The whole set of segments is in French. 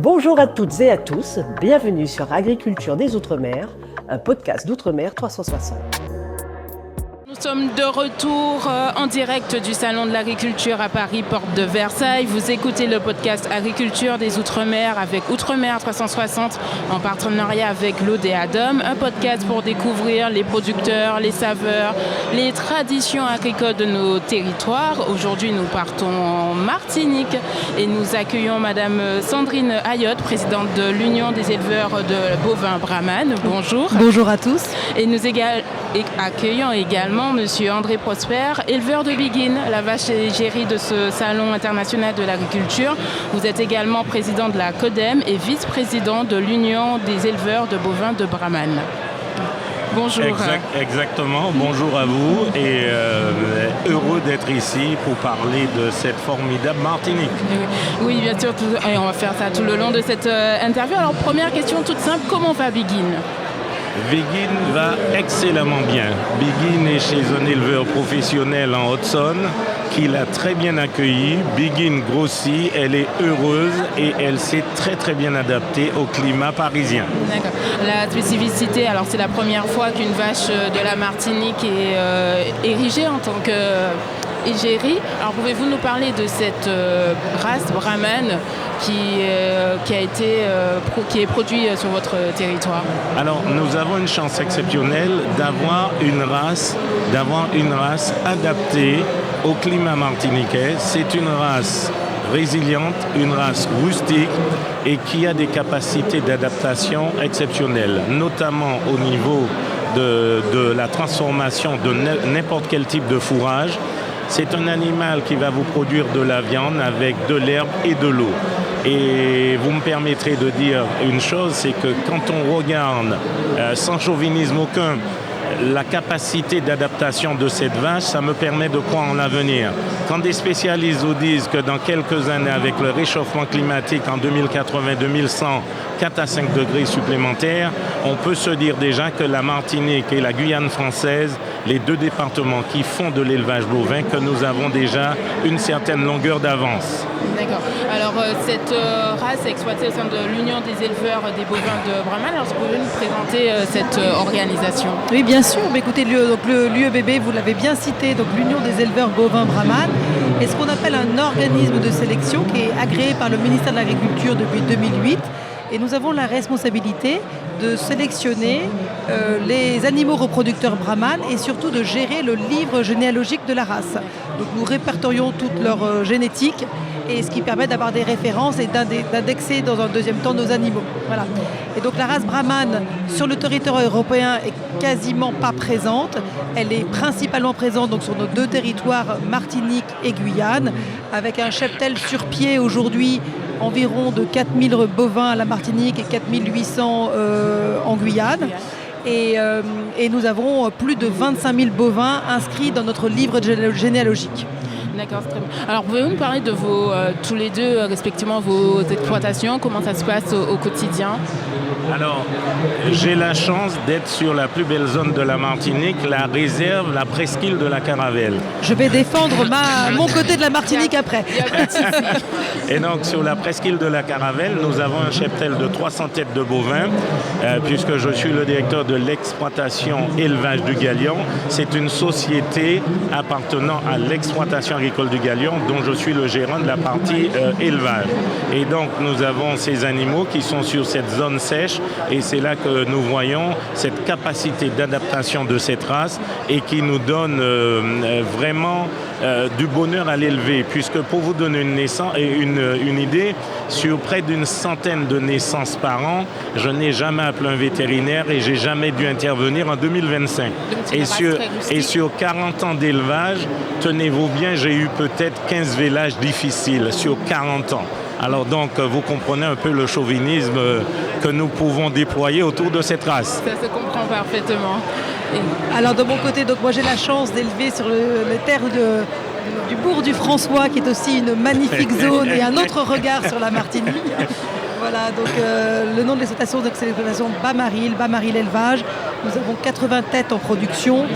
Bonjour à toutes et à tous, bienvenue sur Agriculture des Outre-mer, un podcast d'Outre-mer 360. Nous sommes de retour en direct du Salon de l'Agriculture à Paris, porte de Versailles. Vous écoutez le podcast Agriculture des Outre-mer avec Outre-mer 360 en partenariat avec l'Odéadom, un podcast pour découvrir les producteurs, les saveurs, les traditions agricoles de nos territoires. Aujourd'hui, nous partons en Martinique et nous accueillons Madame Sandrine Ayotte, présidente de l'Union des éleveurs de bovins Brahman. Bonjour. Bonjour à tous. Et nous accueillons également Monsieur André Prosper, éleveur de Biguine, la vache égérie de ce salon international de l'agriculture. Vous êtes également président de la CODEM et vice-président de l'Union des éleveurs de bovins de Brahman. Bonjour. Exactement, bonjour à vous et heureux d'être ici pour parler de cette formidable Martinique. Oui, bien sûr, et on va faire ça tout le long de cette interview. Alors, première question toute simple, comment va Biguine ? Biguine va excellemment bien. Biguine est chez un éleveur professionnel en Haute-Saône qui l'a très bien accueilli. Biguine grossit, elle est heureuse et elle s'est très très bien adaptée au climat parisien. D'accord. La spécificité, alors c'est la première fois qu'une vache de la Martinique est érigée en tant qu'égérie. Alors pouvez-vous nous parler de cette race Brahman qui est produit sur votre territoire? Alors nous avons une chance exceptionnelle d'avoir une race adaptée au climat martiniquais. C'est une race résiliente, une race rustique et qui a des capacités d'adaptation exceptionnelles, notamment au niveau de la transformation de n'importe quel type de fourrage. C'est un animal qui va vous produire de la viande avec de l'herbe et de l'eau. Et vous me permettrez de dire une chose, c'est que quand on regarde, sans chauvinisme aucun, la capacité d'adaptation de cette vache, ça me permet de croire en l'avenir. Quand des spécialistes vous disent que dans quelques années, avec le réchauffement climatique en 2080-2100, 4 à 5 degrés supplémentaires, on peut se dire déjà que la Martinique et la Guyane française, les deux départements qui font de l'élevage bovin, que nous avons déjà une certaine longueur d'avance. D'accord. Alors cette race est exploitée au sein de l'Union des éleveurs des bovins de Brahman. Alors vous pouvez nous présenter cette organisation? Oui, bien sûr. Mais écoutez, l'UEBB, vous l'avez bien cité, donc l'Union des éleveurs bovins Brahman, est ce qu'on appelle un organisme de sélection qui est agréé par le ministère de l'Agriculture depuis 2008. Et nous avons la responsabilité de sélectionner les animaux reproducteurs Brahman et surtout de gérer le livre généalogique de la race. Donc nous répertorions toute leur génétique et ce qui permet d'avoir des références et d'indexer dans un deuxième temps nos animaux. Voilà. Et donc la race Brahman sur le territoire européen est quasiment pas présente. Elle est principalement présente donc, sur nos deux territoires, Martinique et Guyane, avec un cheptel sur pied aujourd'hui environ de 4000 bovins à la Martinique et 4800 en Guyane. Et nous avons plus de 25 000 bovins inscrits dans notre livre généalogique. D'accord, c'est très bien. Alors, pouvez-vous nous parler de tous les deux, respectivement, vos exploitations? Comment ça se passe au quotidien? Alors, j'ai la chance d'être sur la plus belle zone de la Martinique, la réserve, la presqu'île de la Caravelle. Je vais défendre mon côté de la Martinique après. Et donc, sur la presqu'île de la Caravelle, nous avons un cheptel de 300 têtes de bovins, puisque je suis le directeur de l'exploitation élevage du Galion. C'est une société appartenant à l'exploitation agricole du Galion, dont je suis le gérant de la partie élevage. Et donc, nous avons ces animaux qui sont sur cette zone sèche, et c'est là que nous voyons cette capacité d'adaptation de cette race et qui nous donne vraiment du bonheur à l'élever, puisque pour vous donner une idée, sur près d'une centaine de naissances par an, je n'ai jamais appelé un vétérinaire et j'ai jamais dû intervenir en 2025. Et sur 40 ans d'élevage, tenez-vous bien, j'ai eu peut-être 15 vélages difficiles sur 40 ans. Alors donc, vous comprenez un peu le chauvinisme que nous pouvons déployer autour de cette race. Ça se comprend parfaitement. Alors de mon côté, donc moi j'ai la chance d'élever sur les terres du bourg du François, qui est aussi une magnifique zone et un autre regard sur la Martinique. Voilà, donc le nom de l'exploitation, c'est l'exploitation Bamaril Élevage. Nous avons 80 têtes en production,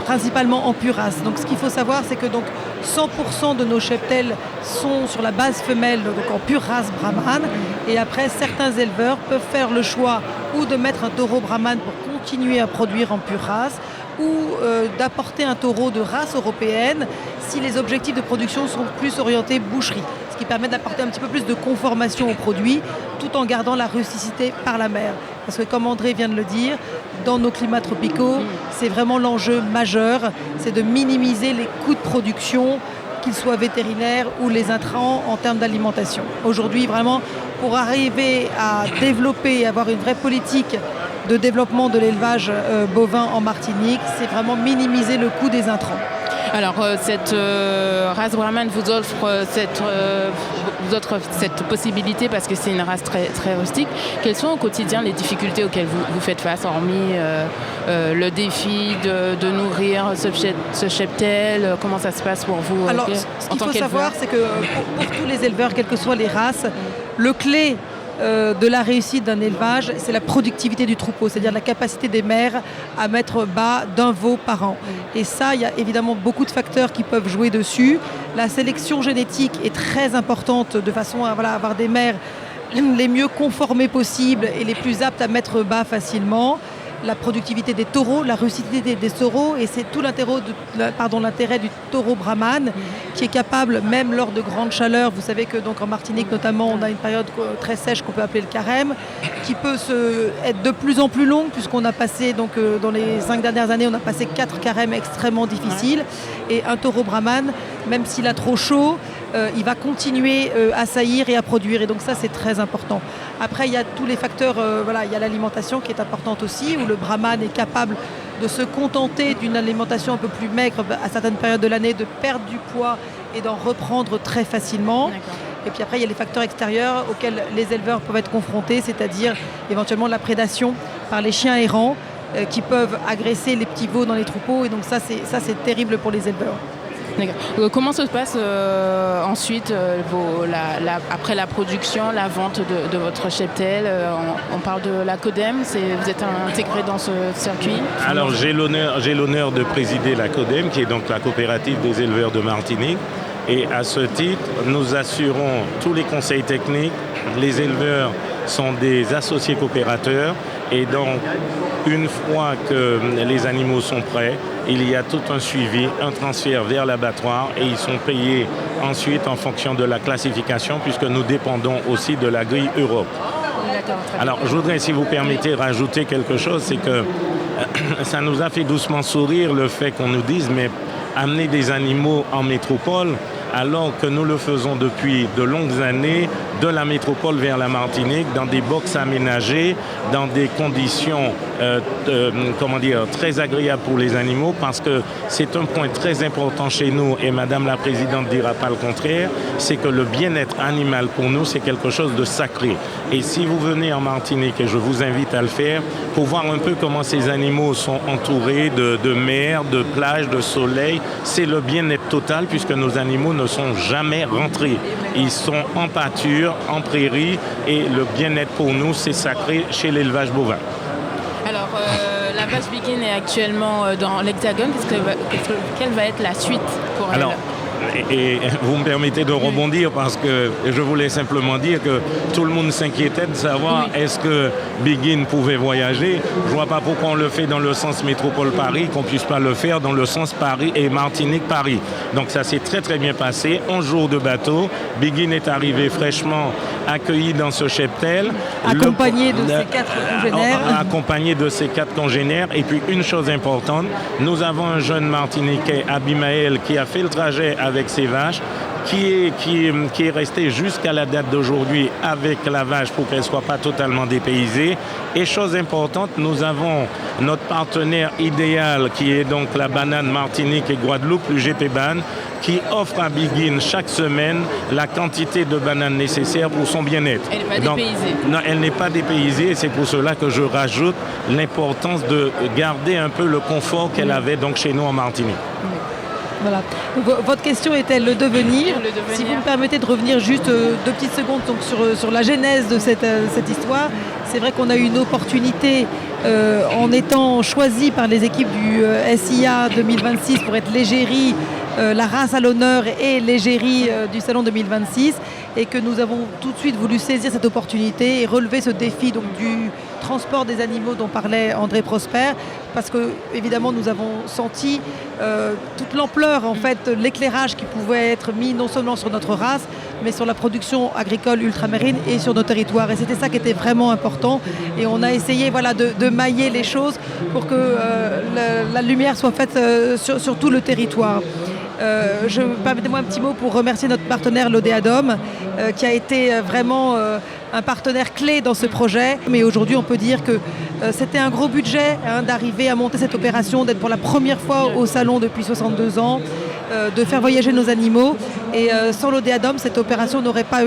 principalement en pure race. Donc ce qu'il faut savoir, c'est que donc 100% de nos cheptels sont sur la base femelle, donc en pure race brahman. Et après, certains éleveurs peuvent faire le choix ou de mettre un taureau brahman pour continuer à produire en pure race, ou d'apporter un taureau de race européenne si les objectifs de production sont plus orientés boucherie, ce qui permet d'apporter un petit peu plus de conformation au produit tout en gardant la rusticité par la mère. Parce que comme André vient de le dire, dans nos climats tropicaux, c'est vraiment l'enjeu majeur, c'est de minimiser les coûts de production, qu'ils soient vétérinaires ou les intrants en termes d'alimentation. Aujourd'hui, vraiment, pour arriver à développer et avoir une vraie politique de développement de l'élevage bovin en Martinique, c'est vraiment minimiser le coût des intrants. Alors, cette race Brahman vous offre cette possibilité parce que c'est une race très, très rustique. Quelles sont au quotidien les difficultés auxquelles vous faites face, hormis le défi de nourrir ce cheptel? Comment ça se passe pour vous? Alors, ce qu'il faut savoir, c'est que pour tous les éleveurs, quelles que soient les races, le clé de la réussite d'un élevage, c'est la productivité du troupeau, c'est-à-dire la capacité des mères à mettre bas d'un veau par an. Et ça, il y a évidemment beaucoup de facteurs qui peuvent jouer dessus. La sélection génétique est très importante de façon à avoir des mères les mieux conformées possibles et les plus aptes à mettre bas facilement. La productivité des taureaux, la rusticité des taureaux, et c'est tout l'intérêt du taureau brahman qui est capable, même lors de grandes chaleurs, vous savez que donc en Martinique notamment, on a une période très sèche qu'on peut appeler le carême, qui peut être de plus en plus longue, puisqu'on a passé, dans les 5 dernières années, on a passé 4 carèmes extrêmement difficiles, et un taureau brahman, même s'il a trop chaud, il va continuer à saillir et à produire, et donc ça c'est très important. Après il y a tous les facteurs, il y a l'alimentation qui est importante aussi, où le brahman est capable de se contenter d'une alimentation un peu plus maigre à certaines périodes de l'année, de perdre du poids et d'en reprendre très facilement. D'accord. Et puis après il y a les facteurs extérieurs auxquels les éleveurs peuvent être confrontés, c'est-à-dire éventuellement la prédation par les chiens errants qui peuvent agresser les petits veaux dans les troupeaux, et donc ça c'est terrible pour les éleveurs. D'accord. Comment se passe ensuite, après la production, la vente de votre cheptel? On parle de la CODEM, vous êtes intégré dans ce circuit? Alors j'ai l'honneur de présider la CODEM, qui est donc la coopérative des éleveurs de Martinique. Et à ce titre, nous assurons tous les conseils techniques. Les éleveurs sont des associés coopérateurs, et donc une fois que les animaux sont prêts, il y a tout un suivi, un transfert vers l'abattoir, et ils sont payés ensuite en fonction de la classification, puisque nous dépendons aussi de la grille Europe. Alors je voudrais, si vous permettez, rajouter quelque chose, c'est que ça nous a fait doucement sourire le fait qu'on nous dise mais amener des animaux en métropole, alors que nous le faisons depuis de longues années de la métropole vers la Martinique, dans des box aménagés, dans des conditions très agréables pour les animaux, parce que c'est un point très important chez nous, et Madame la Présidente ne dira pas le contraire, c'est que le bien-être animal pour nous, c'est quelque chose de sacré. Et si vous venez en Martinique, et je vous invite à le faire, pour voir un peu comment ces animaux sont entourés de mer, de plage, de soleil, c'est le bien-être total, puisque nos animaux ne sont jamais rentrés. Ils sont en pâture, en prairie, et le bien-être pour nous, c'est sacré chez l'élevage bovin. Alors, la vache Begin est actuellement dans l'Hexagone. Quelle va être la suite pour elle? Et vous me permettez de rebondir, parce que je voulais simplement dire que tout le monde s'inquiétait de savoir est-ce que Begin pouvait voyager. Je ne vois pas pourquoi on le fait dans le sens métropole-Paris, qu'on ne puisse pas le faire dans le sens Paris et Martinique-Paris. Donc ça s'est très très bien passé. 11 jours de bateau. Begin est arrivé fraîchement accueilli dans ce cheptel. Accompagné de ses 4 congénères. Accompagné de ses 4 congénères. Et puis une chose importante, nous avons un jeune Martiniquais, Abimaël, qui a fait le trajet avec ses vaches, qui est resté jusqu'à la date d'aujourd'hui avec la vache pour qu'elle ne soit pas totalement dépaysée. Et chose importante, nous avons notre partenaire idéal qui est donc la banane Martinique et Guadeloupe, l'UGP-BAN, qui offre à Begin chaque semaine la quantité de bananes nécessaires pour son bien-être. Elle n'est pas dépaysée. Non, elle n'est pas dépaysée, et c'est pour cela que je rajoute l'importance de garder un peu le confort qu'elle avait donc chez nous en Martinique. Voilà. Donc, votre question était le devenir. Si vous me permettez de revenir juste 2 petites secondes donc, sur la genèse de cette histoire, c'est vrai qu'on a eu une opportunité en étant choisi par les équipes du SIA 2026 pour être l'égérie, la race à l'honneur et l'égérie du Salon 2026 et que nous avons tout de suite voulu saisir cette opportunité et relever ce défi donc, du transport des animaux dont parlait André Prosper parce que évidemment nous avons senti toute l'ampleur en fait l'éclairage qui pouvait être mis non seulement sur notre race mais sur la production agricole ultramarine et sur nos territoires et c'était ça qui était vraiment important et on a essayé voilà, de mailler les choses pour que la lumière soit faite sur tout le territoire. Permettez-moi un petit mot pour remercier notre partenaire l'Odéadom qui a été vraiment un partenaire clé dans ce projet. Mais aujourd'hui, on peut dire que c'était un gros budget d'arriver à monter cette opération, d'être pour la première fois au salon depuis 62 ans, de faire voyager nos animaux. Et sans l'Odéadom, cette opération n'aurait pas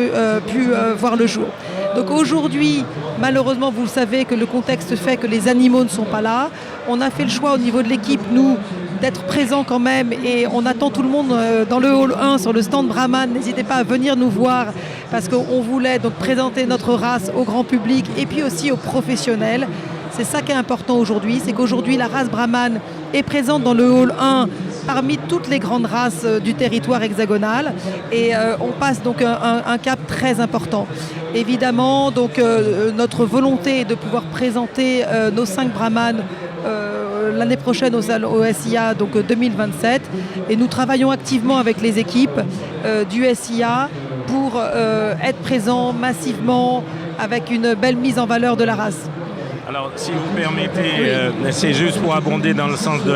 pu voir le jour. Donc aujourd'hui, malheureusement, vous le savez que le contexte fait que les animaux ne sont pas là. On a fait le choix au niveau de l'équipe, nous, d'être présents quand même et on attend tout le monde dans le hall 1 sur le stand Brahman. N'hésitez pas à venir nous voir parce qu'on voulait donc présenter notre race au grand public et puis aussi aux professionnels. C'est ça qui est important aujourd'hui, c'est qu'aujourd'hui la race Brahman est présente dans le hall 1 parmi toutes les grandes races du territoire hexagonal et on passe donc un cap très important. Évidemment, donc notre volonté est de pouvoir présenter nos 5 Brahmanes l'année prochaine au SIA donc 2027 et nous travaillons activement avec les équipes du SIA pour être présents massivement avec une belle mise en valeur de la race. Alors, si vous permettez, c'est juste pour abonder dans le sens de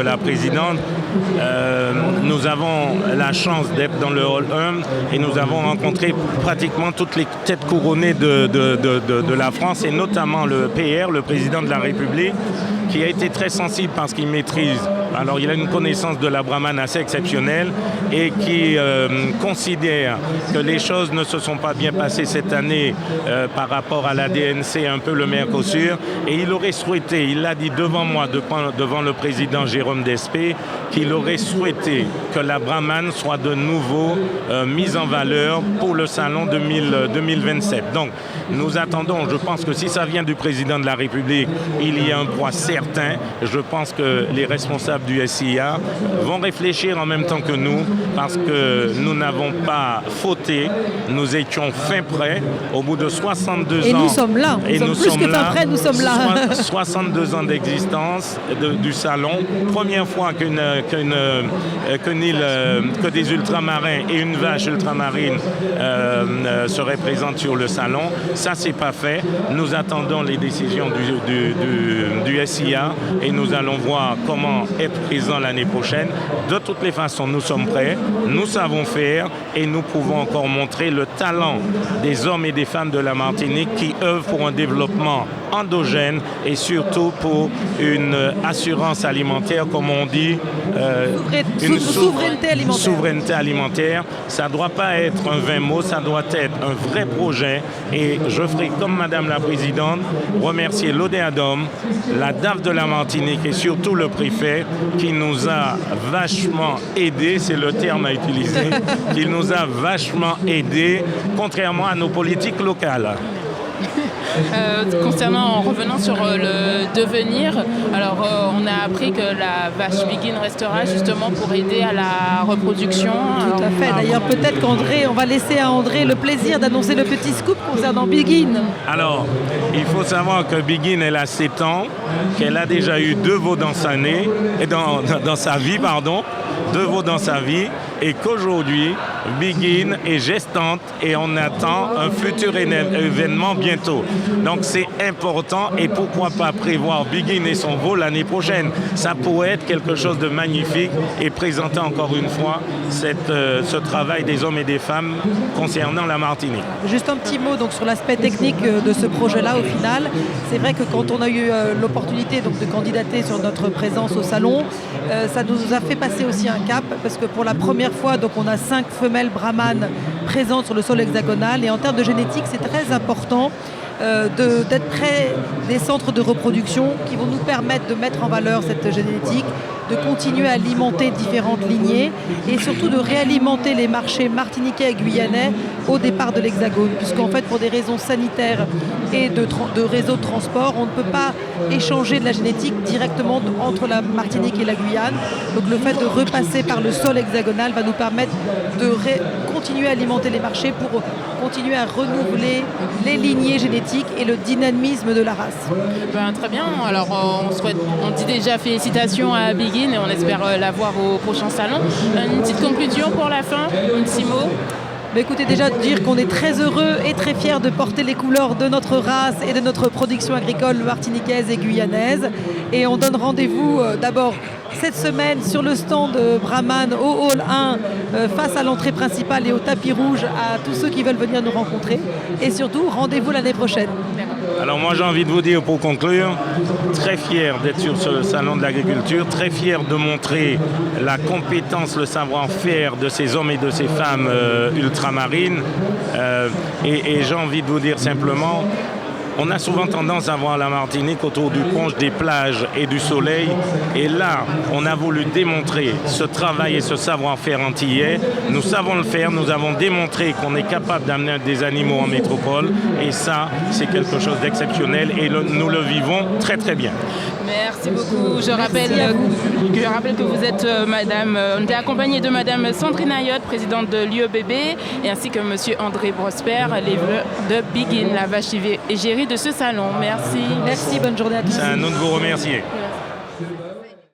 la présidente. Nous avons la chance d'être dans le hall 1 et nous avons rencontré pratiquement toutes les têtes couronnées de la France et notamment le PR, le président de la République, qui a été très sensible parce qu'il maîtrise. Alors, il a une connaissance de la Brahman assez exceptionnelle et qui considère que les choses ne se sont pas bien passées cette année par rapport à la DNC, un peu le Mercosur. Et il aurait souhaité, il l'a dit devant moi, devant le président Jérôme Despé, qu'il aurait souhaité que la Brahman soit de nouveau mise en valeur pour le salon 2027. Donc, nous attendons, je pense que si ça vient du président de la République, il y a un poids certain. Je pense que les responsables du SIA vont réfléchir en même temps que nous parce que nous n'avons pas fauté, nous étions fin prêts au bout de 62 ans. Et nous sommes là, nous sommes plus que fin prêts, nous sommes là. 62 ans d'existence du salon, première fois que des ultramarins et une vache ultramarine seraient présentes sur le salon. Ça, c'est pas fait. Nous attendons les décisions du SIA et nous allons voir comment être présents l'année prochaine. De toutes les façons, nous sommes prêts, nous savons faire et nous pouvons encore montrer le talent des hommes et des femmes de la Martinique qui œuvrent pour un développement endogène et surtout pour une assurance alimentaire, comme on dit, une souveraineté alimentaire. Ça ne doit pas être un vain mot, ça doit être un vrai projet. Et je ferai comme Madame la Présidente, remercier l'Odéadom, la DAF de la Martinique et surtout le préfet qui nous a vachement aidés, c'est le terme à utiliser, qui nous a vachement aidés, contrairement à nos politiques locales. En revenant sur le devenir, alors on a appris que la vache Begin restera justement pour aider à la reproduction. Tout à fait. D'ailleurs, peut-être qu'André, on va laisser à André le plaisir d'annoncer le petit scoop concernant Begin. Alors, il faut savoir que Begin, elle a 7 ans, qu'elle a déjà eu 2 veaux dans sa vie, 2 veaux dans sa vie, et qu'aujourd'hui, Begin est gestante et on attend un futur événement bientôt. Donc c'est important et pourquoi pas prévoir Begin et son veau l'année prochaine. Ça pourrait être quelque chose de magnifique et présenter encore une fois ce travail des hommes et des femmes concernant la Martinique. Juste un petit mot donc, sur l'aspect technique de ce projet-là au final. C'est vrai que quand on a eu l'opportunité donc, de candidater sur notre présence au salon, ça nous a fait passer aussi un cap parce que pour la première fois, donc, on a 5 femelles brahmanes présentes sur le sol hexagonal et en termes de génétique, c'est très important d'être près des centres de reproduction qui vont nous permettre de mettre en valeur cette génétique, de continuer à alimenter différentes lignées et surtout de réalimenter les marchés martiniquais et guyanais au départ de l'Hexagone, puisqu'en fait pour des raisons sanitaires et de réseau de transport, on ne peut pas échanger de la génétique directement entre la Martinique et la Guyane. Donc le fait de repasser par le sol hexagonal va nous permettre de continuer à alimenter les marchés pour continuer à renouveler les lignées génétiques et le dynamisme de la race. Très bien, alors on dit déjà félicitations à Begin et on espère la voir au prochain salon. Une petite conclusion pour la fin, un petit mot? Écoutez, déjà dire qu'on est très heureux et très fiers de porter les couleurs de notre race et de notre production agricole martiniquaise et guyanaise. Et on donne rendez-vous d'abord cette semaine sur le stand de Brahman au Hall 1 face à l'entrée principale et au tapis rouge à tous ceux qui veulent venir nous rencontrer. Et surtout, rendez-vous l'année prochaine. Alors moi j'ai envie de vous dire pour conclure, très fier d'être sur ce salon de l'agriculture, très fier de montrer la compétence, le savoir-faire de ces hommes et de ces femmes ultramarines. Et j'ai envie de vous dire simplement, on a souvent tendance à voir la Martinique autour du punch, des plages et du soleil. Et là, on a voulu démontrer ce travail et ce savoir-faire antillais. Nous savons le faire, nous avons démontré qu'on est capable d'amener des animaux en métropole. Et ça, c'est quelque chose d'exceptionnel et nous le vivons très très bien. Merci beaucoup. Je rappelle que vous êtes on était accompagné de madame Sandrine Ayotte, présidente de l'UEBB, et ainsi que monsieur André Prosper, l'éleveur de Begin, la vache égérie de ce salon. Merci. Merci, bonne journée à tous. C'est à nous de vous remercier.